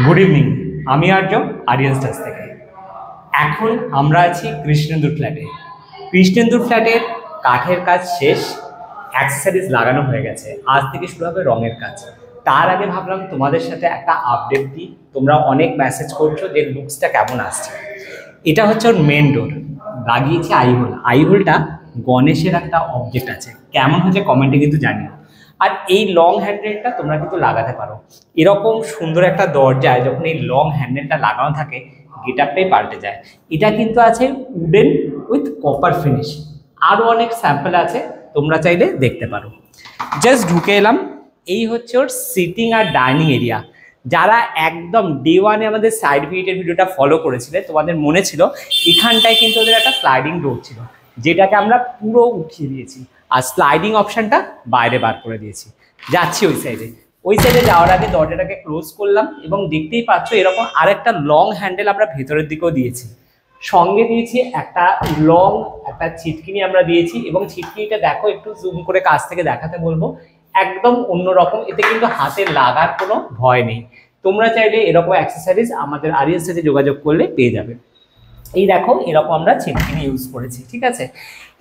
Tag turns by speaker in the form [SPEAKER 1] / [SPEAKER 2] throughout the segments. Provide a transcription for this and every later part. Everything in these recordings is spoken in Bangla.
[SPEAKER 1] Good evening. আমি আর্য, আরিয়ান স্টার্স থেকে। এখন আমরা আছি কৃষ্ণেন্দুর ফ্ল্যাটে। কৃষ্ণেন্দুর ফ্ল্যাটের কাঠের কাজ শেষ, অ্যাক্সেসরিজ লাগানো হয়ে গেছে, আজ থেকে শুরু হবে রঙের কাজ। তার আগে ভাবলাম তোমাদের সাথে একটা আপডেট দিই। তোমরা অনেক মেসেজ করছো যে লুকসটা কেমন আসছে। এটা হচ্ছে ওর মেন ডোর, লাগিয়েছি আইহোল। আইহোলটা গণেশের একটা অবজেক্ট আছে, কেমন হচ্ছে কমেন্টে কিন্তু জানিও। আর এই লং হ্যান্ডেলটা তোমরা কিন্তু লাগাতে পারো। এরকম সুন্দর একটা দরজায় যখন এই লং হ্যান্ডেলটা লাগানো থাকে, গেট আপটাই পাল্টে যায়। এটা কিন্তু আছে উডেন উইথ কপার ফিনিশ। আরও অনেক স্যাম্পল আছে, তোমরা চাইলে দেখতে পারো। জাস্ট ঢুকে এলাম। এই হচ্ছে ওর সিটিং আর ডাইনিং এরিয়া। যারা একদম ডে ওয়ানে আমাদের সাইড ভিউটের ভিডিওটা ফলো করেছিলে, তোমাদের মনে ছিল এখানটায় কিন্তু ওদের একটা স্লাইডিং ডোর ছিল, যেটাকে আমরা পুরো উঠিয়ে দিয়েছি আর স্লাইডিং অপশানটা বাইরে বার করে দিয়েছি। যাচ্ছি ওই সাইডে। ওই সাইডে যাওয়ার আগে দরজাটাকে ক্লোজ করলাম এবং দেখতেই পাচ্ছ এরকম আরেকটা লং হ্যান্ডেল আমরা ভেতরের দিকেও দিয়েছি। সঙ্গে দিয়েছি একটা লং একটা ছিটকিনি আমরা দিয়েছি, এবং ছিটকিনিটা দেখো, একটু জুম করে কাছ থেকে দেখাতে বলবো। একদম অন্যরকম, এতে কিন্তু হাতে লাগার কোনো ভয় নেই। তোমরা চাইলে এরকম অ্যাক্সেসরিজ আমাদের আরিয়ার সাথে যোগাযোগ করলে পেয়ে যাবে। এই দেখো, এরকম আমরা ছিটকিনি ইউজ করেছি, ঠিক আছে।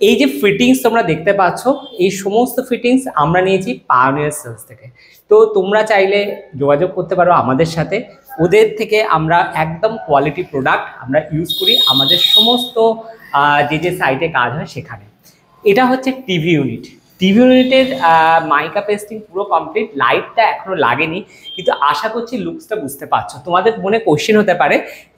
[SPEAKER 1] এই যে ফিটিংস তোমরা দেখতে পাচ্ছ, এই সমস্ত ফিটিংস আমরা নিয়েছি পায়োনিয়ার সেলস থেকে। তো তোমরা চাইলে যোগাযোগ করতে পারো আমাদের সাথে। ওদের থেকে আমরা একদম কোয়ালিটি প্রোডাক্ট আমরা ইউজ করি আমাদের সমস্ত যে সাইটে কাজ হয় সেখানে। এটা হচ্ছে টিভি ইউনিট। টিভি ইউনিটের মাইকা পেস্টিং পুরো কমপ্লিট, লাইটটা এখনো লাগেনি, কিন্তু আশা করছি লুকসটা বুঝতে পারছো। তোমাদের মনে কোশ্চেন হতে পারে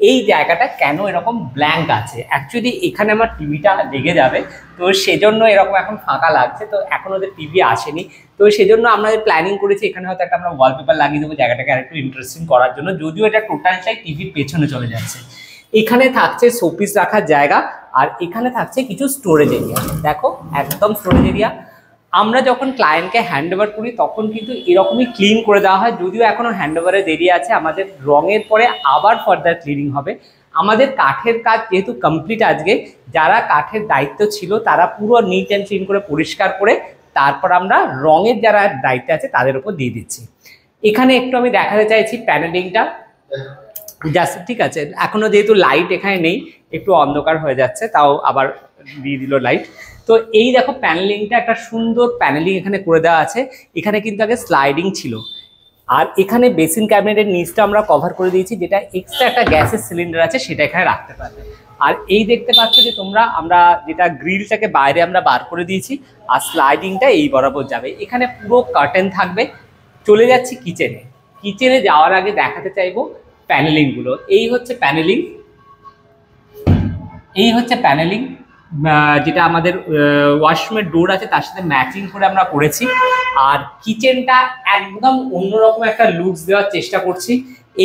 [SPEAKER 1] এই জায়গাটা কেন এরকম ব্ল্যাঙ্ক আছে। অ্যাকচুয়ালি এখানে আমার টিভিটা লেগে যাবে, তো সেজন্য এরকম এখন ফাঁকা লাগছে। তো এখন ওদের টিভি আসেনি, তো সেজন্য আমরা প্ল্যানিং করেছি এখানে হয়তো একটা আমরা ওয়ালপেপার লাগিয়ে দেবো জায়গাটাকে আরেকটু ইন্টারেস্টিং করার জন্য, যদিও এটা টোটালটাই টিভির পেছনে চলে যাচ্ছে। এখানে থাকছে শোপিস রাখার জায়গা, আর এখানে থাকছে কিছু স্টোরেজ এরিয়া। দেখো, একদম স্টোরেজ এরিয়া। আমরা যখন ক্লায়েন্টকে হ্যান্ড ওভার করি তখন কিন্তু এরকমই ক্লিন করে দেওয়া হয়, যদিও এখনও হ্যান্ড ওভারের দেরি আছে। আমাদের রঙের পরে আবার ফার্দার ক্লিনিং হবে। আমাদের কাঠের কাজ যেহেতু কমপ্লিট, আজকে যারা কাঠের দায়িত্ব ছিল তারা পুরো নিট অ্যান্ড ক্লিন করে পরিষ্কার করে তারপর আমরা রঙের যারা দায়িত্ব আছে তাদের উপর দিয়ে দিচ্ছি। এখানে একটু আমি দেখাতে চাইছি প্যানেলিংটা জাস্ট, ঠিক আছে। এখনও যেহেতু লাইট এখানে নেই, একটু অন্ধকার হয়ে যাচ্ছে, তাও আবার দিয়ে দিল লাইট। তো এই দেখো প্যানেলিংটা, একটা সুন্দর প্যানেলিং এখানে করে দেওয়া আছে। এখানে কিন্তু আগে স্লাইডিং ছিল, আর এখানে বেসিন ক্যাবিনেটের নিচটা আমরা কভার করে দিয়েছি, যেটা এক্সট্রা একটা গ্যাসের সিলিন্ডার আছে সেটা এখানে রাখতে পারবে। আর এই দেখতে পাচ্ছ যে তোমরা, আমরা যেটা গ্রিলটাকে বাইরে আমরা বার করে দিয়েছি, আর স্লাইডিংটা এই বরাবর যাবে। এখানে পুরো কার্টেন থাকবে। চলে যাচ্ছি কিচেনে। কিচেনে যাওয়ার আগে দেখাতে চাইবো প্যানেলিংগুলো। এই হচ্ছে প্যানেলিং, এই হচ্ছে প্যানেলিং, যেটা আমাদের ওয়াশরুমের ডোর আছে তার সাথে ম্যাচিং করে আমরা করেছি। আর কিচেনটা একদম অন্যরকম একটা লুকস দেওয়ার চেষ্টা করছি।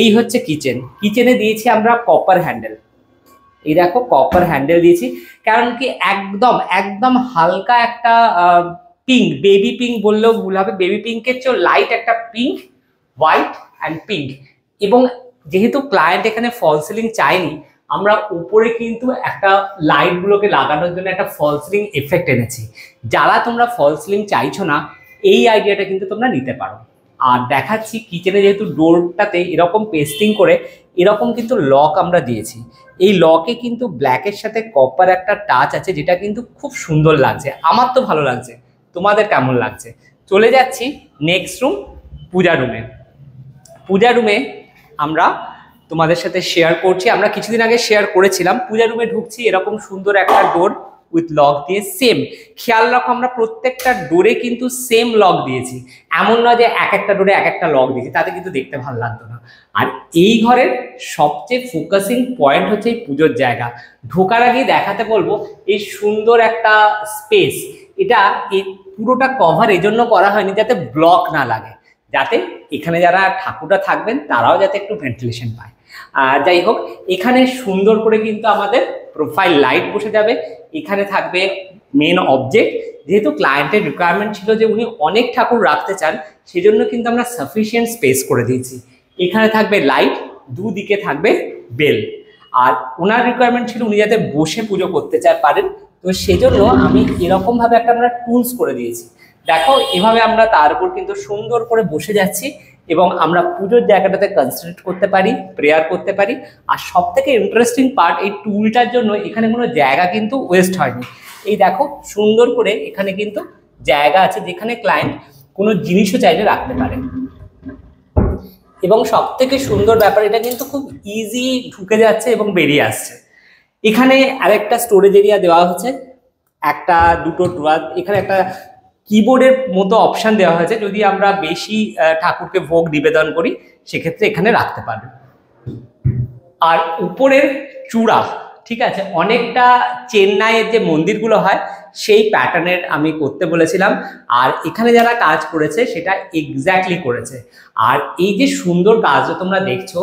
[SPEAKER 1] এই হচ্ছে কিচেন। কিচেনে দিয়েছি আমরা কপার হ্যান্ডেল। এই দেখো, কপার হ্যান্ডেল দিয়েছি, কারণ কি একদম একদম হালকা একটা পিঙ্ক, বেবি পিঙ্ক বললেও ভুল হবে, বেবি পিঙ্কের চেয়ে লাইট একটা পিঙ্ক, হোয়াইট অ্যান্ড পিঙ্ক। এবং যেহেতু ক্লায়েন্ট এখানে ফল সিলিং চায়নি, আমরা উপরে কিন্তু একটা লাইটগুলোকে লাগানোর জন্য একটা ফল সিলিং এফেক্ট এনেছি। যারা তোমরা ফল সিলিং চাইছো না, এই আইডিয়াটা কিন্তু তোমরা নিতে পারো। আর দেখাচ্ছি কিচেনে, যেহেতু ডোরটাতে এরকম পেস্টিং করে এরকম কিন্তু লক আমরা দিয়েছি। এই লকে কিন্তু ব্ল্যাকের সাথে কপার একটা টাচ আছে, যেটা কিন্তু খুব সুন্দর লাগছে। আমার তো ভালো লাগছে, তোমাদের কেমন লাগছে? চলে যাচ্ছি নেক্সট রুম, পূজা রুমে। পূজা রুমে আমরা তোমাদের সাথে শেয়ার করছি, আমরা কিছুদিন আগে শেয়ার করেছিলাম। পূজা রুমে ঢুকছি, এরকম সুন্দর একটা ডোর উইথ লক দিয়ে। সেম খেয়াল রাখো, আমরা প্রত্যেকটা ডোরে কিন্তু সেম লক দিয়েছি, এমন নয় যে এক একটা ডোরে এক একটা লক দিয়েছি, তাতে কিন্তু দেখতে ভালো লাগতো না। আর এই ঘরের সবচেয়ে ফোকাসিং পয়েন্ট হচ্ছে এই পুজোর জায়গা। ঢোকার আগেই দেখাতে বলবো এই সুন্দর একটা স্পেস। এটা এই পুরোটা কভার এজন্য করা হয়নি যাতে ব্লক না লাগে, যাতে এখানে যারা ঠাকুররা থাকবেন তারাও যাতে একটু ভেন্টিলেশন পায়। যাই হোক, এখানে সুন্দর করে কিন্তু আমাদের প্রোফাইল লাইট বসে যাবে। এখানে থাকবে মেন অবজেক্ট। যেহেতু ক্লায়েন্টের রিকোয়ারমেন্ট ছিল যে উনি অনেক ঠাকুর রাখতে চান, সেজন্য কিন্তু আমরা সাফিসিয়েন্ট স্পেস করে দিয়েছি। এখানে থাকবে লাইট, দুদিকে থাকবে বেল। আর ওনার রিকোয়ারমেন্ট ছিল উনি যাতে বসে পুজো করতে পারেন, তো সেজন্য আমি এরকমভাবে একটা আমরা টুলস করে দিয়েছি। দেখো, এভাবে আমরা তার উপর কিন্তু সুন্দর করে বসে যাচ্ছি। এবং আমরা পুজোর জায়গাটাতে কনসেন্ট্রেট করতে পারি, প্রেয়ার করতে পারি। আর সব থেকে ইন্টারেস্টিং পার্ট, এই টুলটার জন্য এখানে কোনো জায়গা কিন্তু ওয়েস্ট হয়নি। এই দেখো সুন্দর করে এখানে কিন্তু জায়গা আছে যেখানে ক্লায়েন্ট কোনো জিনিসও চাইলে রাখতে পারে। এবং সব থেকে সুন্দর ব্যাপার, এটা কিন্তু খুব ইজি ঢুকে যাচ্ছে এবং বেরিয়ে আসছে। এখানে আরেকটা স্টোরেজ এরিয়া দেওয়া হচ্ছে, একটা দুটো ড্রয়ার, এখানে একটা কিবোর্ডের মতো অপশন দেওয়া হয়েছে, যদি আমরা বেশি ঠাকুরকে ভোগ নিবেদন করি সেক্ষেত্রে এখানে রাখতে পারবে। আর উপরের চূড়া, ঠিক আছে, অনেকটা চেন্নাইয়ের যে মন্দিরগুলো হয় সেই প্যাটার্নের আমি করতে বলেছিলাম, আর এখানে যারা কাজ করেছে সেটা এক্স্যাক্টলি করেছে। আর এই যে সুন্দর কাজটা তোমরা দেখছো,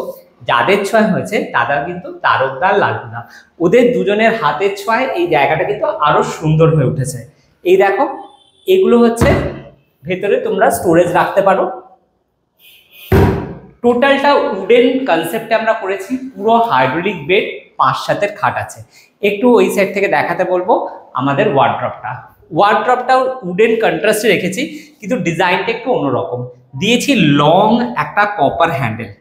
[SPEAKER 1] যাদের ছোঁয়া হয়েছে তারা কিন্তু তারকদার, লালটুদা, ওদের দুজনের হাতের ছোঁয়ায় এই জায়গাটা কিন্তু আরো সুন্দর হয়ে উঠেছে। এই দেখো, এগুলো হচ্ছে ভেতরে তোমরা স্টোরেজ রাখতে পারো। টোটালটা উডেন কনসেপ্টে আমরা করেছি, পুরো হাইড্রোলিক বেড, 5-7 খাট আছে। একটু ওই সাইড থেকে দেখাতে বলবো আমাদের ওয়ার্ড্রপটাও উডেন কন্ট্রাস্টে রেখেছি, কিন্তু ডিজাইনটা একটু অন্যরকম দিয়েছি। লং একটা কপার হ্যান্ডেল,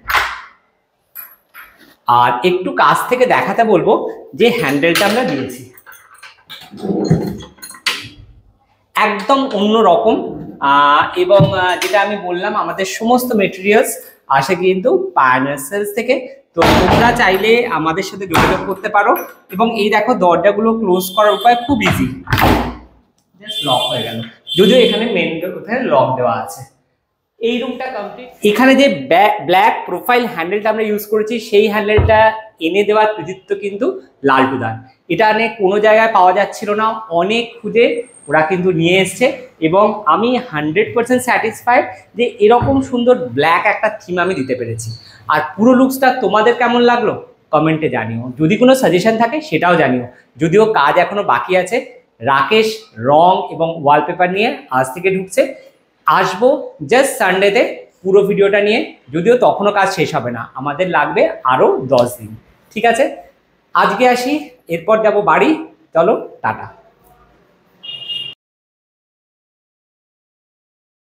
[SPEAKER 1] আর একটু কাছ থেকে দেখাতে বলবো যে হ্যান্ডেলটা আমরা দিয়েছি একদম অন্যরকম। এবং যেটা আমি বললাম, আমাদের সমস্ত মেটেরিয়ালস আসে কিন্তু পায়োনিয়ার সেলস থেকে। তো তোমরা চাইলে আমাদের সাথে যোগাযোগ করতে পারো। এবং এই দেখো, দরজাগুলো ক্লোজ করার উপায় খুব ইজি, জাস্ট লক হয়ে গেল, যদিও এখানে মেন ডোরে লক দেওয়া আছে। এই রুমটা কমপ্লিট। এখানে যে ব্ল্যাক প্রোফাইল হ্যান্ডেলটা আমরা ইউজ করেছি, সেই হ্যান্ডেলটা এনে দেওয়ার কৃতিত্ব কিন্তু লালটুদার। এটা অনেক কোনো জায়গায় পাওয়া যাচ্ছিল না, অনেক খুঁজে ওরা কিন্তু নিয়ে এসছে। এবং আমি 100% স্যাটিসফাইড যে এরকম সুন্দর ব্ল্যাক একটা থিম আমি দিতে পেরেছি। আর পুরো লুকসটা তোমাদের কেমন লাগলো কমেন্টে জানিও, যদি কোনো সাজেশন থাকে সেটাও জানিও। যদিও কাজ এখনো বাকি আছে, রাকেশ রং এবং ওয়ালপেপার নিয়ে আজ থেকে ঢুকছে, আসবো জাস্ট সানডেতে পুরো ভিডিওটা নিয়ে, যদিও তখনও কাজ শেষ হবে না, আমাদের লাগবে আরও 10 দিন। ঠিক আছে, আজকে আসি, এরপর যাব বাড়ি। চলো, টাটা।